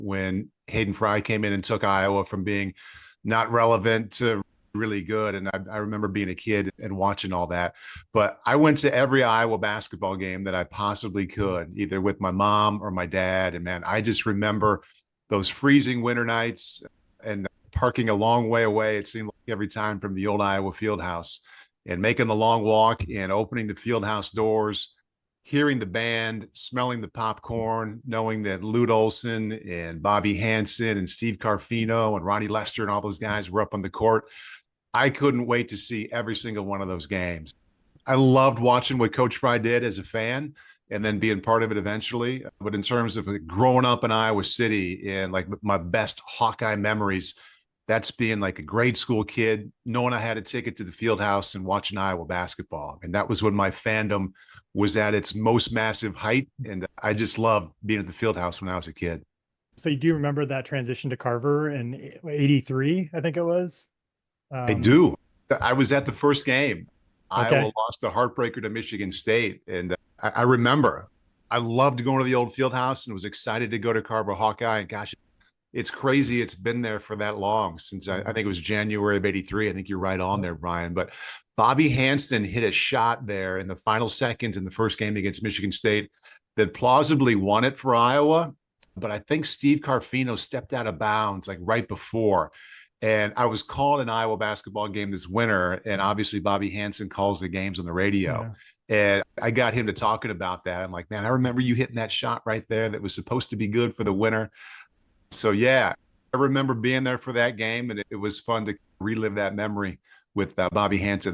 when Hayden Fry came in and took Iowa from being not relevant to really good. And I remember being a kid and watching all that. But I went to every Iowa basketball game that I possibly could, either with my mom or my dad. And man, I just remember those freezing winter nights and parking a long way away. It seemed like every time from the old Iowa Fieldhouse and making the long walk and opening the Fieldhouse doors, hearing the band, smelling the popcorn, knowing that Lute Olson and Bobby Hansen and Steve Carfino and Ronnie Lester and all those guys were up on the court. I couldn't wait to see every single one of those games. I loved watching what Coach Fry did as a fan and then being part of it eventually. But in terms of growing up in Iowa City and like my best Hawkeye memories, that's being like a grade school kid, knowing I had a ticket to the field house and watching Iowa basketball. And that was when my fandom was at its most massive height. And I just loved being at the field house when I was a kid. So you do remember that transition to Carver in '83, I think it was? I Um, do. I was at the first game. Iowa okay. lost a heartbreaker to Michigan State. And I remember I loved going to the old field house and was excited to go to Carver Hawkeye. And gosh, it's crazy. It's been there for that long since I think it was January of '83. I think you're right on there, Brian. But Bobby Hansen hit a shot there in the final second in the first game against Michigan State that plausibly won it for Iowa. But I think Steve Carfino stepped out of bounds like right before. And I was calling an Iowa basketball game this winter, and obviously Bobby Hansen calls the games on the radio. Yeah. And I got him to talking about that. I'm like, man, I remember you hitting that shot right there that was supposed to be good for the winner. So yeah, I remember being there for that game, and it was fun to relive that memory with Bobby Hansen.